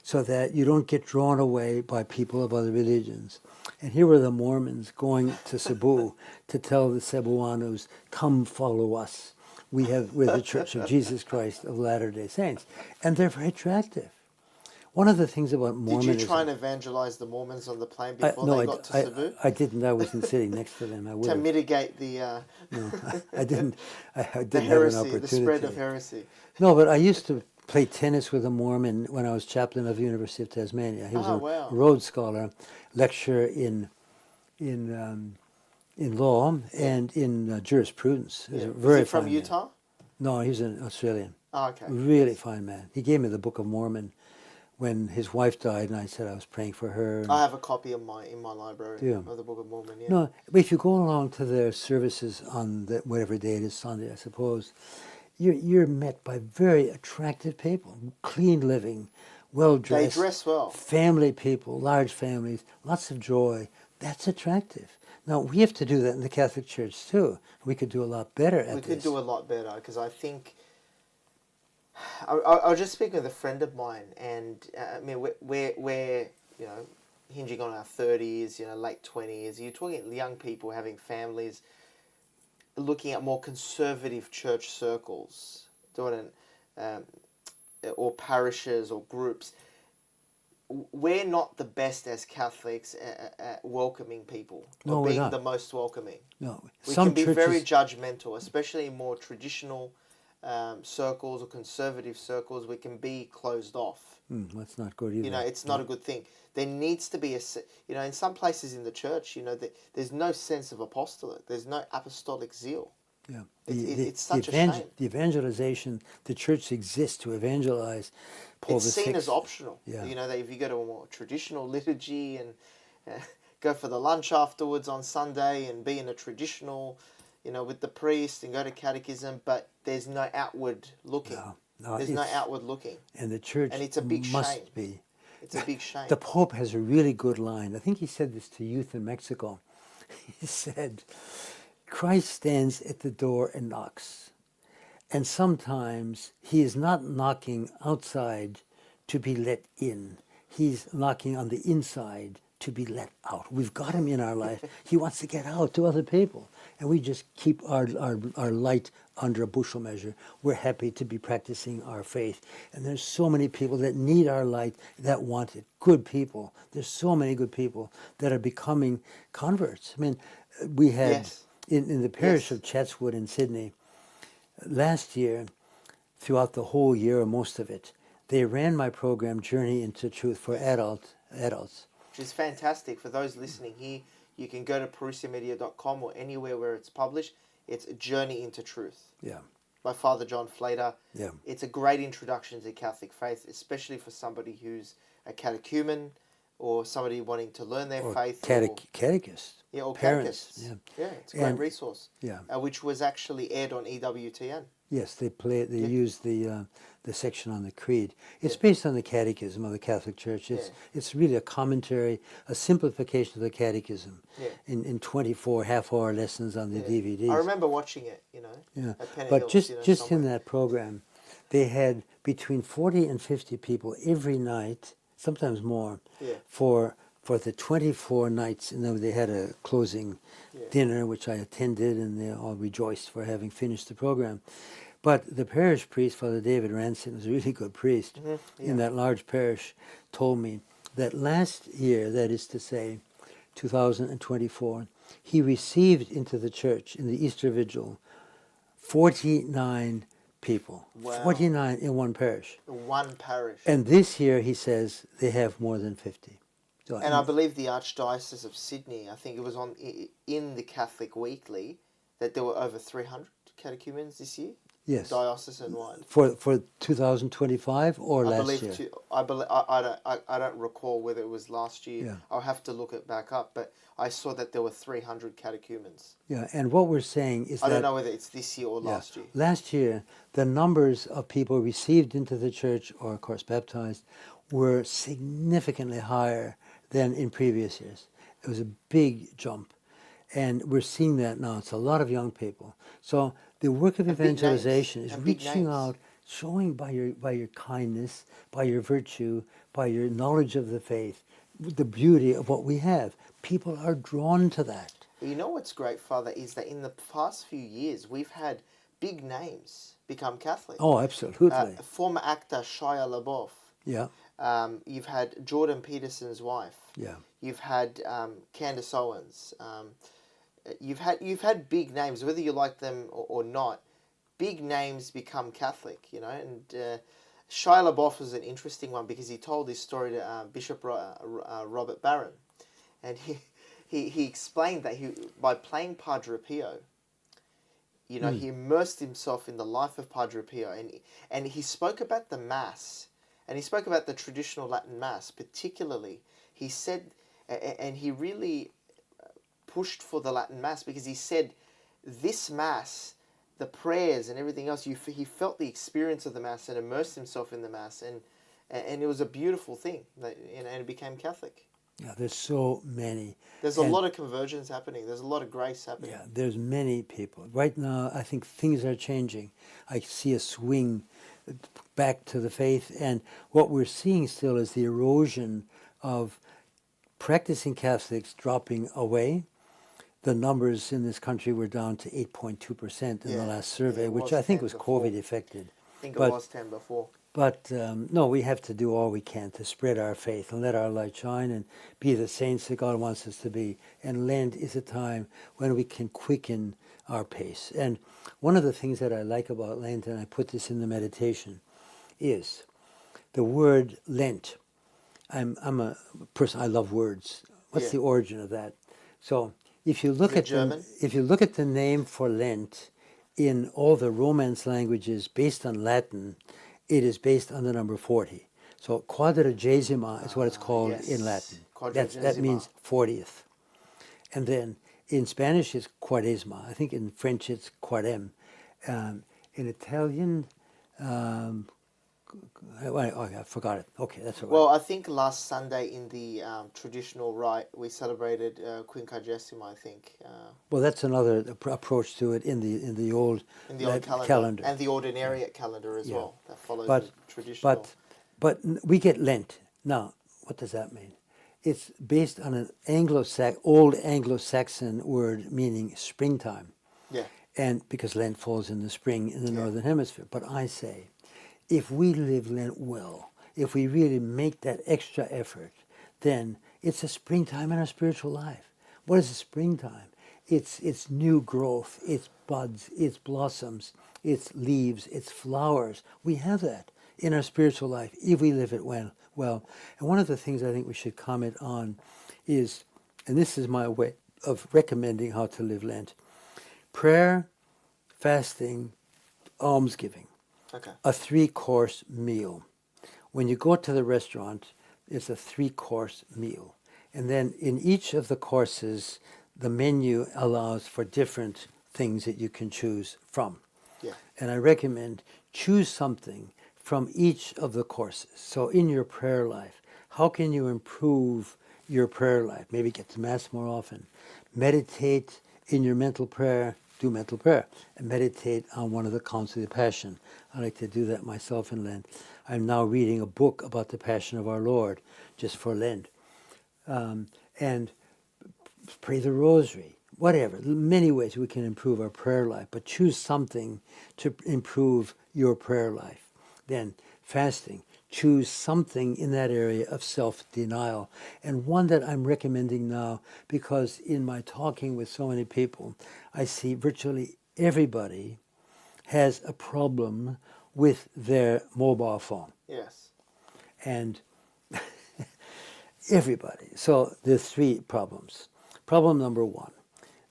[SPEAKER 2] so that you don't get drawn away by people of other religions. And here were the Mormons going to Cebu to tell the Cebuanos, come follow us. We're the Church of Jesus Christ of Latter-day Saints. And they're very attractive. One of the things about Mormonism...
[SPEAKER 1] Did you try and evangelize the Mormons on the plane before they got to Cebu?
[SPEAKER 2] I didn't. I wasn't sitting next to them. I would
[SPEAKER 1] to mitigate the...
[SPEAKER 2] No, I didn't. I didn't
[SPEAKER 1] the
[SPEAKER 2] have
[SPEAKER 1] heresy,
[SPEAKER 2] an opportunity.
[SPEAKER 1] the spread of heresy.
[SPEAKER 2] No, but I used to play tennis with a Mormon when I was chaplain of the University of Tasmania. He was a Rhodes Scholar, lecturer in law and in jurisprudence. He was a very
[SPEAKER 1] Was he from
[SPEAKER 2] fine
[SPEAKER 1] Utah?
[SPEAKER 2] Man. No, he was an Australian.
[SPEAKER 1] Oh, okay.
[SPEAKER 2] Really fine man. He gave me the Book of Mormon when his wife died, and I said I was praying for her.
[SPEAKER 1] I have a copy in my library of the Book of Mormon. Yeah.
[SPEAKER 2] No, but if you go along to their services on whatever day it is, Sunday, I suppose, you're met by very attractive people, clean living, well
[SPEAKER 1] They
[SPEAKER 2] dressed,
[SPEAKER 1] dress well.
[SPEAKER 2] family people, large families, lots of joy. That's attractive. Now, we have to do that in the Catholic Church too. We could do a lot better at this.
[SPEAKER 1] We could do a lot better, because I think I was just speaking with a friend of mine, and I mean we're you know, hinging on our 30s, you know, late 20s. You're talking young people having families, looking at more conservative church circles, doing or parishes or groups. We're not the best as Catholics at welcoming people,
[SPEAKER 2] No,
[SPEAKER 1] or
[SPEAKER 2] we're
[SPEAKER 1] being
[SPEAKER 2] not.
[SPEAKER 1] the most welcoming.
[SPEAKER 2] No,
[SPEAKER 1] We
[SPEAKER 2] some
[SPEAKER 1] can be
[SPEAKER 2] churches,
[SPEAKER 1] very judgmental, especially in more traditional circles or conservative circles. We can be closed off.
[SPEAKER 2] That's not good either.
[SPEAKER 1] You know, it's not a good thing. There needs to be you know, in some places in the church, you know, there's no sense of apostolate. There's no apostolic zeal.
[SPEAKER 2] Yeah,
[SPEAKER 1] It's such a shame.
[SPEAKER 2] the evangelization, the church exists to evangelize. Paul
[SPEAKER 1] It's
[SPEAKER 2] VI.
[SPEAKER 1] seen as optional.
[SPEAKER 2] Yeah.
[SPEAKER 1] You know, that if you go to a more traditional liturgy and go for the lunch afterwards on Sunday and be in a traditional, you know, with the priest and go to catechism, but there's no outward looking.
[SPEAKER 2] No,
[SPEAKER 1] There's no outward looking.
[SPEAKER 2] And the church
[SPEAKER 1] And it's a big
[SPEAKER 2] must
[SPEAKER 1] shame.
[SPEAKER 2] be.
[SPEAKER 1] It's a big shame.
[SPEAKER 2] The Pope has a really good line. I think he said this to youth in Mexico. He said, Christ stands at the door and knocks. And sometimes he is not knocking outside to be let in. He's knocking on the inside to be let out. We've got him in our life. He wants to get out to other people. And we just keep our light under a bushel measure. We're happy to be practicing our faith. And there's so many people that need our light, that want it. Good people. There's so many good people that are becoming converts. I mean, we had,
[SPEAKER 1] Yes.
[SPEAKER 2] in the parish
[SPEAKER 1] Yes.
[SPEAKER 2] of Chatswood in Sydney, last year, throughout the whole year, or most of it, they ran my program, Journey into Truth, for adults.
[SPEAKER 1] Which is fantastic. For those listening here, you can go to parousiamedia.com or anywhere where it's published. It's a Journey into Truth
[SPEAKER 2] Yeah,
[SPEAKER 1] by Father John Flader.
[SPEAKER 2] yeah.
[SPEAKER 1] It's a great introduction to Catholic faith, especially for somebody who's a catechumen or somebody wanting to learn their
[SPEAKER 2] Or
[SPEAKER 1] faith.
[SPEAKER 2] catechist.
[SPEAKER 1] Yeah, or
[SPEAKER 2] Parents,
[SPEAKER 1] catechists.
[SPEAKER 2] yeah.
[SPEAKER 1] It's a great
[SPEAKER 2] And-
[SPEAKER 1] resource.
[SPEAKER 2] Yeah.
[SPEAKER 1] Which was actually aired on EWTN.
[SPEAKER 2] Yes, they use the section on the creed. It's based on the Catechism of the Catholic Church. It's really a commentary, a simplification of the Catechism in 24 half-hour lessons on the DVDs.
[SPEAKER 1] I remember watching it, you know,
[SPEAKER 2] Yeah,
[SPEAKER 1] at Penny
[SPEAKER 2] but
[SPEAKER 1] Hills,
[SPEAKER 2] just
[SPEAKER 1] you know,
[SPEAKER 2] just in
[SPEAKER 1] somewhere.
[SPEAKER 2] that program, they had between 40 and 50 people every night, sometimes more, for the 24 nights. And then they had a closing dinner, which I attended, and they all rejoiced for having finished the program. But the parish priest, Father David Ranson, was a really good priest in that large parish, told me that last year, that is to say, 2024, he received into the church in the Easter Vigil 49 people.
[SPEAKER 1] Wow.
[SPEAKER 2] 49 in one parish.
[SPEAKER 1] One parish.
[SPEAKER 2] And this year, he says, they have more than 50. So,
[SPEAKER 1] And I believe the Archdiocese of Sydney, I think it was in the Catholic Weekly, that there were over 300 catechumens this year.
[SPEAKER 2] yes.
[SPEAKER 1] Diocesan-wide.
[SPEAKER 2] For 2025 or last year?
[SPEAKER 1] I don't recall whether it was last year.
[SPEAKER 2] Yeah.
[SPEAKER 1] I'll have to look it back up, but I saw that there were 300 catechumens.
[SPEAKER 2] Yeah, and what we're saying is
[SPEAKER 1] I
[SPEAKER 2] that...
[SPEAKER 1] don't know whether it's this year or last year.
[SPEAKER 2] Last year, the numbers of people received into the church, or of course baptized, were significantly higher than in previous years. It was a big jump. And we're seeing that now. It's a lot of young people. So the work of evangelization is reaching out, showing by your kindness, by your virtue, by your knowledge of the faith, the beauty of what we have. People are drawn to that.
[SPEAKER 1] You know what's great, Father, is that in the past few years, we've had big names become Catholic.
[SPEAKER 2] Oh, absolutely.
[SPEAKER 1] Former actor Shia LaBeouf.
[SPEAKER 2] Yeah.
[SPEAKER 1] You've had Jordan Peterson's wife.
[SPEAKER 2] Yeah.
[SPEAKER 1] You've had Candace Owens. You've had big names, whether you like them or not. Big names become Catholic, you know. And Shia LaBeouf was an interesting one because he told this story to Bishop Robert Barron, and he explained that by playing Padre Pio, you know, he immersed himself in the life of Padre Pio, and he spoke about the Mass, and he spoke about the traditional Latin Mass particularly. He said, and he really pushed for the Latin Mass because he said, this Mass, the prayers and everything else, he felt the experience of the Mass and immersed himself in the Mass, and it was a beautiful thing, and it became Catholic.
[SPEAKER 2] Yeah, there's so many.
[SPEAKER 1] There's a lot of conversions happening. There's a lot of grace happening.
[SPEAKER 2] Yeah, there's many people. Right now, I think things are changing. I see a swing back to the faith, and what we're seeing still is the erosion of practicing Catholics dropping away. The numbers in this country were down to 8.2% in the last survey, which I think was COVID affected.
[SPEAKER 1] I think it was 10 before.
[SPEAKER 2] But no, we have to do all we can to spread our faith and let our light shine and be the saints that God wants us to be. And Lent is a time when we can quicken our pace. And one of the things that I like about Lent, and I put this in the meditation, is the word Lent. I'm a person, I love words. What's the origin of that? So if you look at the name for Lent in all the Romance languages based on Latin, it is based on the number 40. So quadragesima is what it's called in Latin. That means 40th. And then in Spanish it's quaresma. I think in French it's quarem. In Italian, I forgot it. Okay, that's all right.
[SPEAKER 1] Well, I think last Sunday in the traditional rite we celebrated Quinquagesima, I think.
[SPEAKER 2] Well, that's another approach to it in the old calendar.
[SPEAKER 1] And the ordinariate calendar as well. That follows the traditional.
[SPEAKER 2] But we get Lent. Now, what does that mean? It's based on an old Anglo-Saxon word meaning springtime.
[SPEAKER 1] Yeah.
[SPEAKER 2] And because Lent falls in the spring in the Northern Hemisphere. But I say, if we live Lent well, if we really make that extra effort, then it's a springtime in our spiritual life. What is a springtime? It's new growth, it's buds, it's blossoms, it's leaves, it's flowers. We have that in our spiritual life if we live it well. And one of the things I think we should comment on is, and this is my way of recommending how to live Lent, prayer, fasting, almsgiving.
[SPEAKER 1] Okay.
[SPEAKER 2] A 3-course meal. When you go to the restaurant, it's a 3-course meal. And then in each of the courses, the menu allows for different things that you can choose from.
[SPEAKER 1] Yeah.
[SPEAKER 2] And I recommend choose something from each of the courses. So in your prayer life, how can you improve your prayer life? Maybe get to Mass more often. Meditate in your mental prayer. Do mental prayer and meditate on one of the counts of the Passion. I like to do that myself in Lent. I'm now reading a book about the Passion of our Lord just for Lent. And pray the Rosary, whatever. Many ways we can improve our prayer life, but choose something to improve your prayer life. Then fasting. Choose something in that area of self-denial. And one that I'm recommending now, because in my talking with so many people, I see virtually everybody has a problem with their mobile phone.
[SPEAKER 1] Yes.
[SPEAKER 2] And everybody. So there's 3 problems. Problem number 1,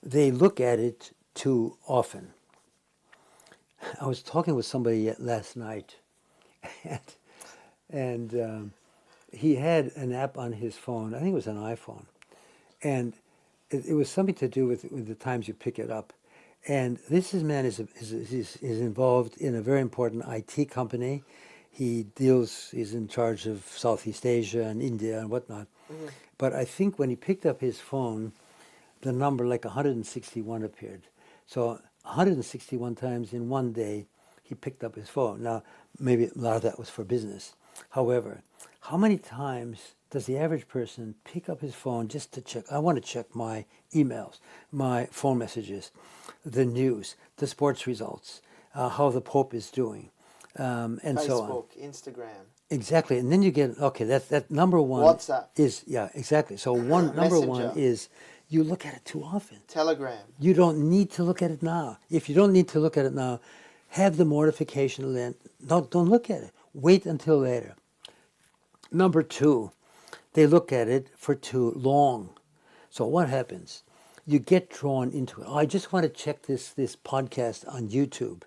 [SPEAKER 2] they look at it too often. I was talking with somebody last night, and he had an app on his phone. I think it was an iPhone, and it was something to do with the times you pick it up. And this man is involved in a very important IT company. He's in charge of Southeast Asia and India and whatnot. Mm-hmm. But I think when he picked up his phone, the number like 161 appeared. So 161 times in one day, he picked up his phone. Now, maybe a lot of that was for business. However, how many times does the average person pick up his phone just to check? I want to check my emails, my phone messages, the news, the sports results, how the Pope is doing, and
[SPEAKER 1] Facebook,
[SPEAKER 2] so on.
[SPEAKER 1] Facebook, Instagram.
[SPEAKER 2] Exactly, and then you get, okay, that number 1
[SPEAKER 1] WhatsApp.
[SPEAKER 2] Is, yeah, exactly. So number 1 is you look at it too often.
[SPEAKER 1] Telegram.
[SPEAKER 2] You don't need to look at it now. If you don't need to look at it now, have the mortification of Lent. Don't look at it. Wait until later. Number 2, they look at it for too long. So what happens? You get drawn into it. Oh, I just want to check this podcast on YouTube.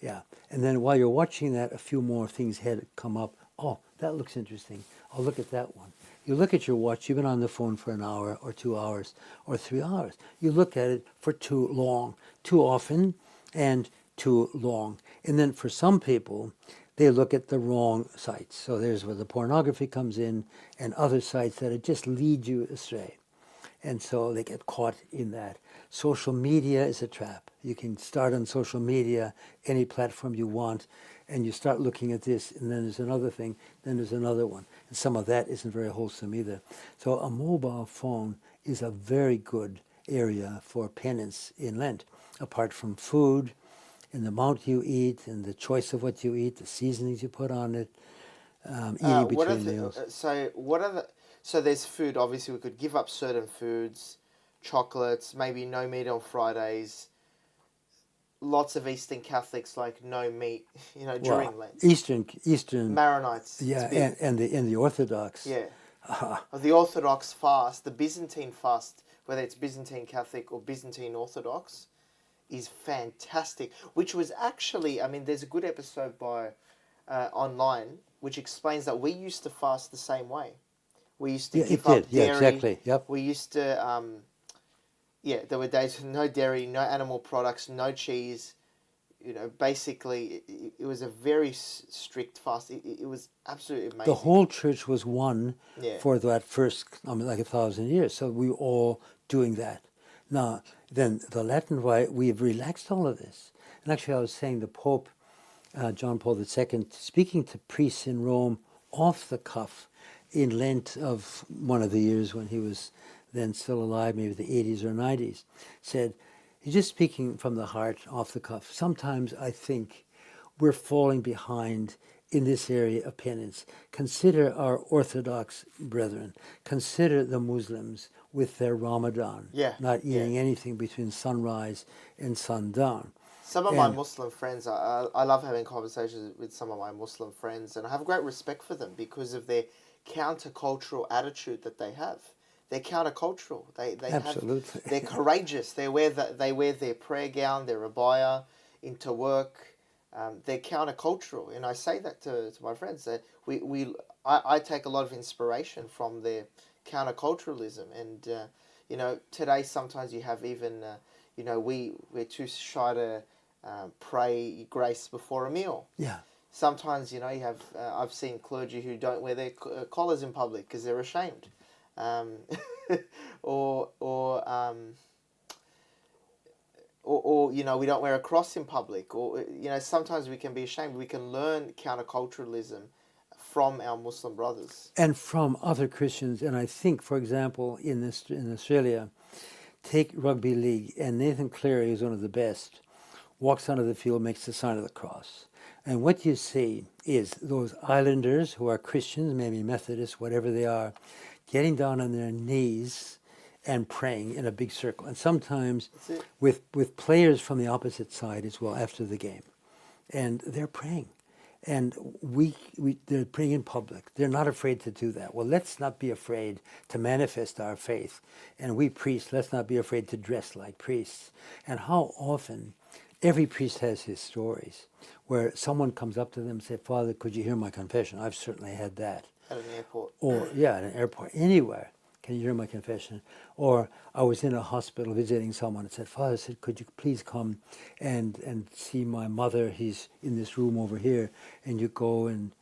[SPEAKER 2] Yeah. And then while you're watching that, a few more things had come up. Oh, that looks interesting. I'll look at that one. You look at your watch. You've been on the phone for an hour or 2 hours or 3 hours. You look at it for too long, too often, and too long. And then for some people, they look at the wrong sites. So there's where the pornography comes in and other sites that just lead you astray. And so they get caught in that. Social media is a trap. You can start on social media, any platform you want, and you start looking at this, and then there's another thing, then there's another one. And some of that isn't very wholesome either. So a mobile phone is a very good area for penance in Lent, apart from food, and the amount you eat, and the choice of what you eat, the seasonings you put on it, eating between meals.
[SPEAKER 1] So there's food. Obviously, we could give up certain foods, chocolates, maybe no meat on Fridays. Lots of Eastern Catholics like no meat, during Lent.
[SPEAKER 2] Eastern
[SPEAKER 1] Maronites.
[SPEAKER 2] Yeah, and the Orthodox.
[SPEAKER 1] Yeah. The Orthodox fast, the Byzantine fast, whether it's Byzantine Catholic or Byzantine Orthodox, is fantastic. Which was actually, there's a good episode by online which explains that we used to fast the same way. We used to give up dairy.
[SPEAKER 2] Yeah, exactly. Yep.
[SPEAKER 1] We used to, there were days with no dairy, no animal products, no cheese. Basically, it was a very strict fast. It was absolutely amazing.
[SPEAKER 2] The whole church was one for that first, like 1,000 years. So we were all doing that. Now, then the Latin Rite, we've relaxed all of this. And actually, I was saying the Pope, John Paul II, speaking to priests in Rome off the cuff in Lent of one of the years when he was then still alive, maybe the 80s or 90s, said, he's just speaking from the heart, off the cuff. Sometimes I think we're falling behind in this area of penance. Consider our Orthodox brethren. Consider the Muslims with their Ramadan, not eating anything between sunrise and sundown.
[SPEAKER 1] Some of my Muslim friends, I love having conversations with some of my Muslim friends, and I have great respect for them because of their countercultural attitude that they have. They're countercultural.
[SPEAKER 2] Absolutely.
[SPEAKER 1] They're courageous. They wear their prayer gown, their abaya into work. They're countercultural, and I say that to my friends that I take a lot of inspiration from their counterculturalism. And today sometimes you have even we're too shy to pray grace before a meal.
[SPEAKER 2] Yeah.
[SPEAKER 1] Sometimes you have I've seen clergy who don't wear their collars in public because they're ashamed. Or we don't wear a cross in public, or sometimes we can be ashamed. We can learn counterculturalism from our Muslim brothers
[SPEAKER 2] and from other Christians. And I think, for example, in Australia, take rugby league, and Nathan Cleary, who's one of the best, walks onto the field, makes the sign of the cross. And what you see is those islanders who are Christians, maybe Methodists, whatever they are, getting down on their knees and praying in a big circle. And sometimes with players from the opposite side as well after the game. And they're praying. And they're praying in public. They're not afraid to do that. Well, let's not be afraid to manifest our faith. And we priests, let's not be afraid to dress like priests. And how often every priest has his stories where someone comes up to them and says, Father, could you hear my confession? I've certainly had that.
[SPEAKER 1] At an airport.
[SPEAKER 2] Or, at an airport, anywhere. Can you hear my confession? Or I was in a hospital visiting someone and said, Father, could you please come and see my mother? He's in this room over here. And you go and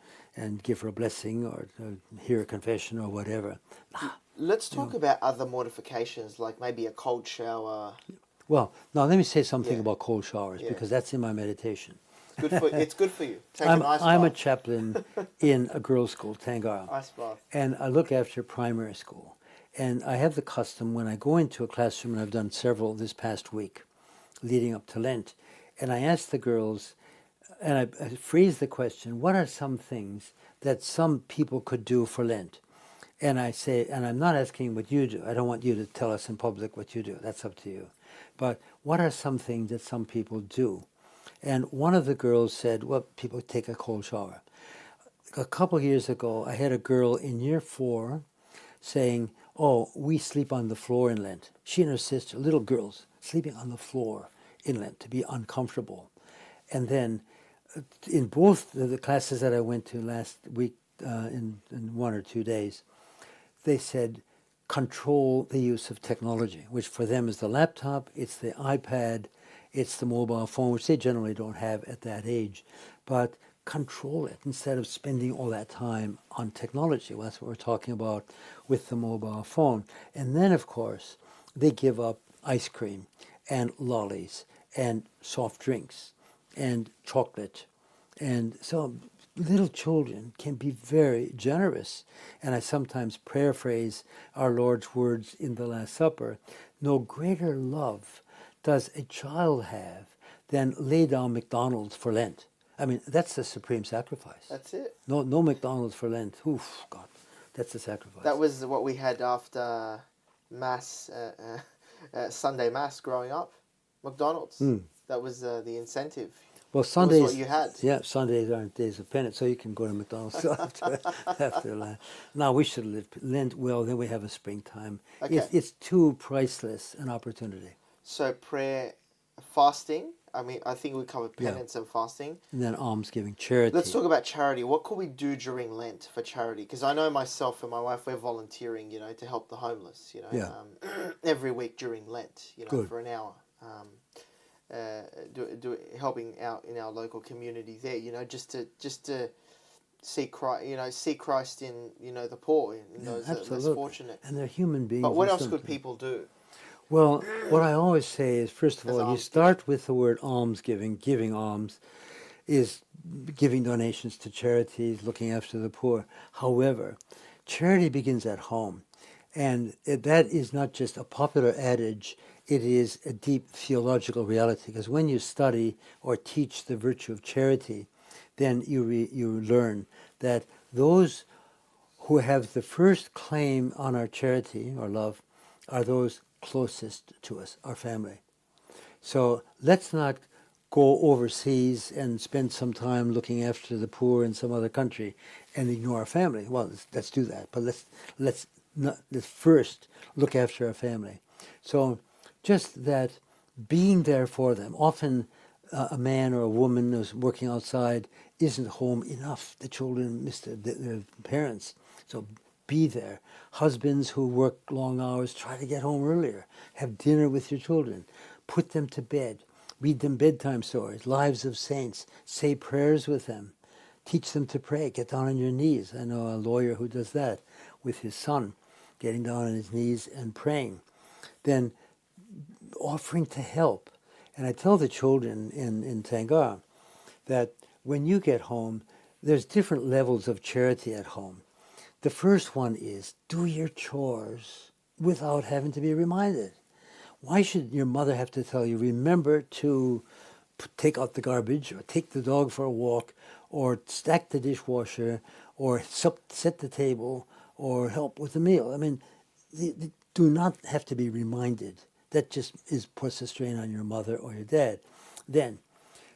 [SPEAKER 2] give her a blessing or hear a confession or whatever.
[SPEAKER 1] Let's talk about other mortifications, like maybe a cold shower.
[SPEAKER 2] Well, now let me say something about cold showers because that's in my meditation.
[SPEAKER 1] It's good for you.
[SPEAKER 2] I'm a chaplain in a girls' school, Tangara.
[SPEAKER 1] Ice bath.
[SPEAKER 2] And I look after primary school. And I have the custom when I go into a classroom, and I've done several this past week leading up to Lent, and I ask the girls, and I phrase the question, what are some things that some people could do for Lent? And I say, and I'm not asking what you do. I don't want you to tell us in public what you do. That's up to you. But what are some things that some people do? And one of the girls said, well, people take a cold shower. A couple of years ago, I had a girl in year 4 saying, oh, we sleep on the floor in Lent. She and her sister, little girls, sleeping on the floor in Lent to be uncomfortable. And then in both the classes that I went to last week, in 1 or 2 days, they said, control the use of technology, which for them is the laptop, it's the iPad, it's the mobile phone, which they generally don't have at that age. But control it instead of spending all that time on technology. Well, that's what we're talking about with the mobile phone. And then, of course, they give up ice cream and lollies and soft drinks and chocolate. And so little children can be very generous. And I sometimes paraphrase our Lord's words in the Last Supper. No greater love does a child have than lay down McDonald's for Lent. I mean, that's the supreme sacrifice.
[SPEAKER 1] That's it.
[SPEAKER 2] No McDonald's for Lent. Oof, God, that's the sacrifice.
[SPEAKER 1] That was what we had after Mass, Sunday Mass growing up. McDonald's. That was the incentive.
[SPEAKER 2] Well, Sundays,
[SPEAKER 1] what you had.
[SPEAKER 2] Yeah, Sundays aren't days of penance, so you can go to McDonald's after Lent. Now, we should live Lent well, then we have a springtime.
[SPEAKER 1] Okay.
[SPEAKER 2] It's too priceless an opportunity.
[SPEAKER 1] So prayer, fasting. I mean, I think we covered penance and fasting.
[SPEAKER 2] And then almsgiving, charity.
[SPEAKER 1] Let's talk about charity. What could we do during Lent for charity? Because I know myself and my wife, we're volunteering, to help the homeless, every week during Lent,
[SPEAKER 2] Good.
[SPEAKER 1] for an hour. Helping out in our local community there, just to see Christ in the poor, in those less fortunate.
[SPEAKER 2] And they're human beings.
[SPEAKER 1] But what else could people do?
[SPEAKER 2] Well, what I always say is, first of
[SPEAKER 1] As
[SPEAKER 2] all, you start with the word almsgiving. Giving alms is giving donations to charities, looking after the poor. However, charity begins at home. And that is not just a popular adage, it is a deep theological reality. Because when you study or teach the virtue of charity, then you learn that those who have the first claim on our charity or love are those closest to us, our family. So let's not go overseas and spend some time looking after the poor in some other country and ignore our family. Well, let's do that, but let's first look after our family. So just that being there for them. Often a man or a woman who's working outside isn't home enough. The children miss their parents. So be there. Husbands who work long hours, try to get home earlier. Have dinner with your children. Put them to bed. Read them bedtime stories, lives of saints. Say prayers with them. Teach them to pray. Get down on your knees. I know a lawyer who does that with his son, getting down on his knees and praying. Then offering to help. And I tell the children in Tangar that when you get home, there's different levels of charity at home. The first one is do your chores without having to be reminded. Why should your mother have to tell you, remember to take out the garbage or take the dog for a walk or stack the dishwasher or set the table or help with the meal? I mean, they do not have to be reminded. That just puts a strain on your mother or your dad. Then,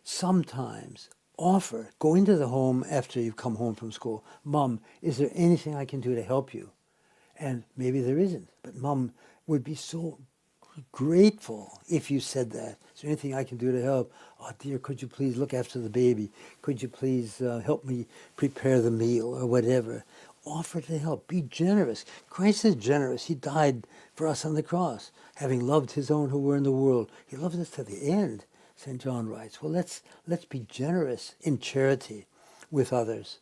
[SPEAKER 2] sometimes go into the home after you've come home from school. Mom, is there anything I can do to help you? And maybe there isn't, but Mom would be so grateful if you said that. Is there anything I can do to help? Oh dear, could you please look after the baby? Could you please help me prepare the meal or whatever? Offer to help. Be generous. Christ is generous. He died for us on the cross. Having loved his own who were in the world, he loves us to the end, St. John writes. Well, let's be generous in charity with others.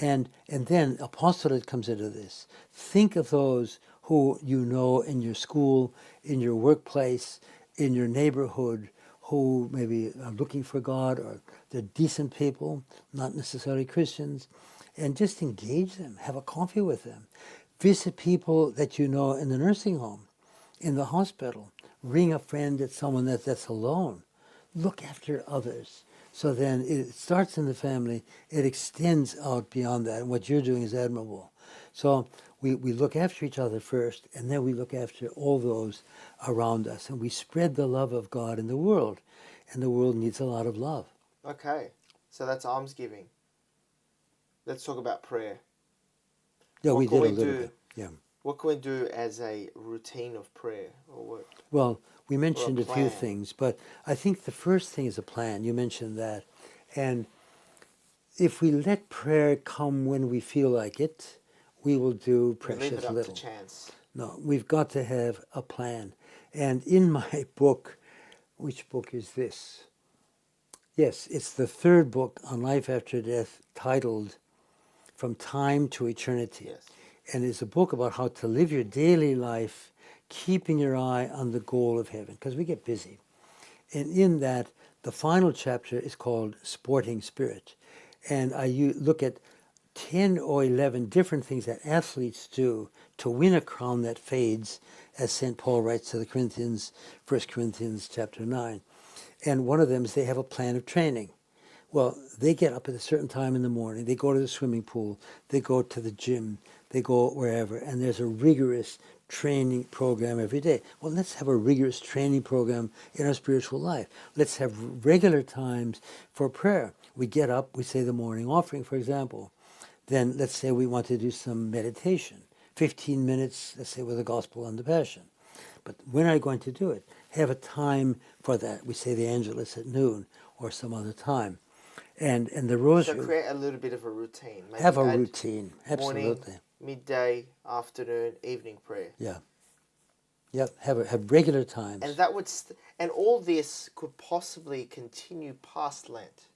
[SPEAKER 2] And then apostolate comes into this. Think of those who you know in your school, in your workplace, in your neighborhood, who maybe are looking for God, or they're decent people, not necessarily Christians, and just engage them, have a coffee with them. Visit people that you know in the nursing home, in the hospital. Ring a friend at someone that's alone. Look after others. So then it starts in the family, it extends out beyond that, and what you're doing is admirable. So we look after each other first, and then we look after all those around us, and we spread the love of God in the world, and the world needs a lot of love.
[SPEAKER 1] Okay, so that's almsgiving. Let's talk about prayer.
[SPEAKER 2] Yeah, we did a little bit.
[SPEAKER 1] Yeah. What can we do as a routine of prayer? Or what?
[SPEAKER 2] Well, we mentioned a few things, but I think the first thing is a plan. You mentioned that. And if we let prayer come when we feel like it, we will do precious
[SPEAKER 1] leave it up
[SPEAKER 2] little.
[SPEAKER 1] To chance.
[SPEAKER 2] No, we've got to have a plan. And in my book, which book is this? Yes, it's the third book on life after death, titled From Time to Eternity.
[SPEAKER 1] Yes.
[SPEAKER 2] And it's a book about how to live your daily life, keeping your eye on the goal of heaven, because we get busy. And in that, the final chapter is called Sporting Spirit. And look at 10 or 11 different things that athletes do to win a crown that fades, as St. Paul writes to the Corinthians, 1 Corinthians chapter 9. And one of them is they have a plan of training. Well, they get up at a certain time in the morning, they go to the swimming pool, they go to the gym, they go wherever, and there's a rigorous training program every day. Well, let's have a rigorous training program in our spiritual life. Let's have regular times for prayer. We get up, we say the morning offering, for example. Then let's say we want to do some meditation, 15 minutes, let's say with the Gospel on the Passion. But when are you going to do it? Have a time for that. We say the Angelus at noon or some other time. And the rosary.
[SPEAKER 1] So create a little bit of a routine. Maybe
[SPEAKER 2] have a routine, absolutely.
[SPEAKER 1] Morning, midday, afternoon, evening prayer.
[SPEAKER 2] Yeah. Yep. Have regular times.
[SPEAKER 1] And that would and all this could possibly continue past Lent.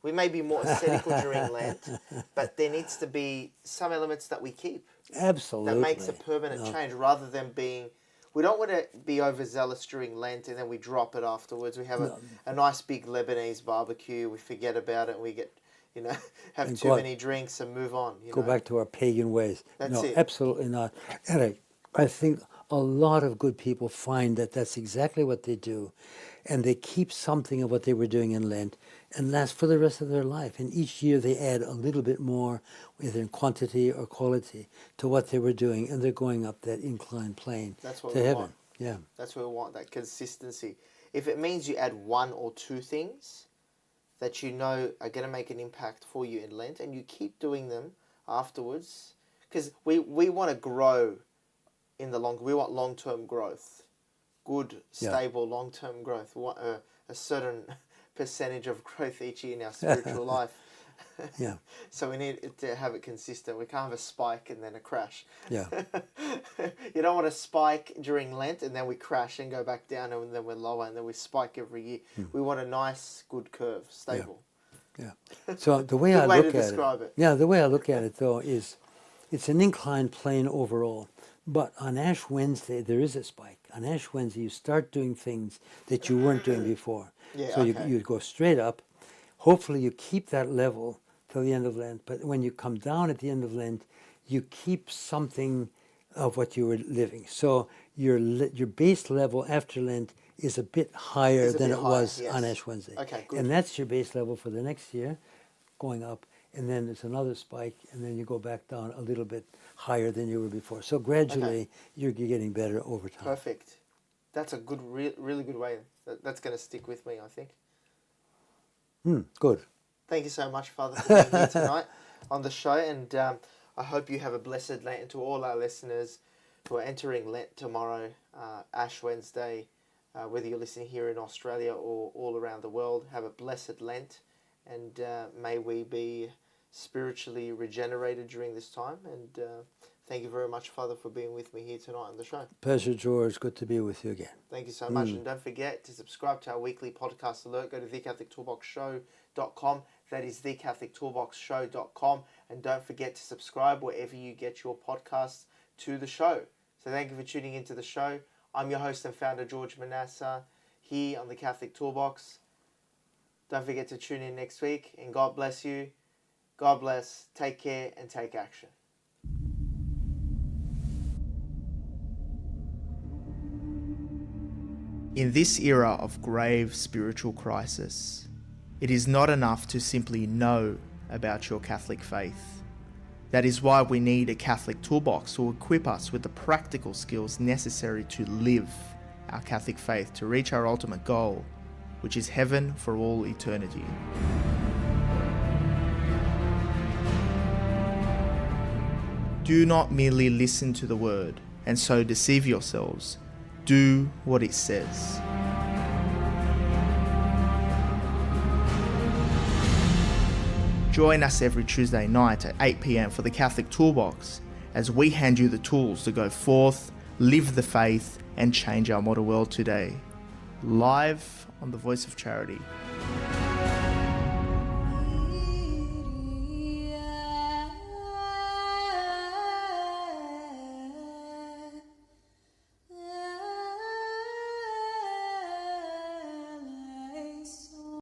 [SPEAKER 1] We may be more ascetical during Lent, but there needs to be some elements that we keep.
[SPEAKER 2] Absolutely.
[SPEAKER 1] That makes a permanent change rather than being. We don't want to be overzealous during Lent and then we drop it afterwards. We have a nice big Lebanese barbecue. We forget about it. And we get, have too many drinks and move on.
[SPEAKER 2] Go back to our pagan ways.
[SPEAKER 1] That's it.
[SPEAKER 2] Absolutely not. And I think a lot of good people find that that's exactly what they do. And they keep something of what they were doing in Lent and last for the rest of their life. And each year they add a little bit more, either in quantity or quality, to what they were doing. And they're going up that inclined plane to heaven.
[SPEAKER 1] Want.
[SPEAKER 2] Yeah.
[SPEAKER 1] That's what we want, that consistency. If it means you add one or two things that you know are going to make an impact for you in Lent and you keep doing them afterwards, because we want to grow in the we want long-term growth. Good, stable, long-term growth. We want a certain percentage of growth each year in our spiritual life.
[SPEAKER 2] Yeah.
[SPEAKER 1] So we need to have it consistent. We can't have a spike and then a crash.
[SPEAKER 2] Yeah.
[SPEAKER 1] You don't want a spike during Lent and then we crash and go back down and then we're lower and then we spike every year. We want a nice, good curve, stable.
[SPEAKER 2] Yeah. So the way I
[SPEAKER 1] way
[SPEAKER 2] look
[SPEAKER 1] to
[SPEAKER 2] at
[SPEAKER 1] describe
[SPEAKER 2] it.
[SPEAKER 1] it.
[SPEAKER 2] Yeah, the way I look at it though is it's an inclined plane overall. But on Ash Wednesday, there is a spike. On Ash Wednesday, you start doing things that you weren't doing before.
[SPEAKER 1] Yeah,
[SPEAKER 2] so
[SPEAKER 1] okay.
[SPEAKER 2] you go straight up. Hopefully, you keep that level till the end of Lent. But when you come down at the end of Lent, you keep something of what you were living. So your base level after Lent is a bit higher than it was on Ash Wednesday.
[SPEAKER 1] Okay, good.
[SPEAKER 2] And that's your base level for the next year, going up. And then there's another spike, and then you go back down a little bit higher than you were before. So gradually, you're getting better over time.
[SPEAKER 1] Perfect. That's a good, really good way. That's going to stick with me, I think.
[SPEAKER 2] Good.
[SPEAKER 1] Thank you so much, Father, for being here tonight on the show. And I hope you have a blessed Lent. And to all our listeners who are entering Lent tomorrow, Ash Wednesday, whether you're listening here in Australia or all around the world, have a blessed Lent. And may we be spiritually regenerated during this time. And thank you very much, Father, for being with me here tonight on the show.
[SPEAKER 2] Pleasure, George. Good to be with you again.
[SPEAKER 1] Thank you so much. And don't forget to subscribe to our weekly podcast alert. Go to thecatholictoolboxshow.com. That is thecatholictoolboxshow.com. And don't forget to subscribe wherever you get your podcasts to the show. So thank you for tuning into the show. I'm your host and founder, George Manassa, here on the Catholic Toolbox. Don't forget to tune in next week. And God bless you. God bless. Take care and take action. In this era of grave spiritual crisis, it is not enough to simply know about your Catholic faith. That is why we need a Catholic toolbox to equip us with the practical skills necessary to live our Catholic faith to reach our ultimate goal, which is heaven for all eternity. Do not merely listen to the word and so deceive yourselves. Do what it says. Join us every Tuesday night at 8 p.m. for the Catholic Toolbox as we hand you the tools to go forth, live the faith, and change our modern world today. Live on the Voice of Charity.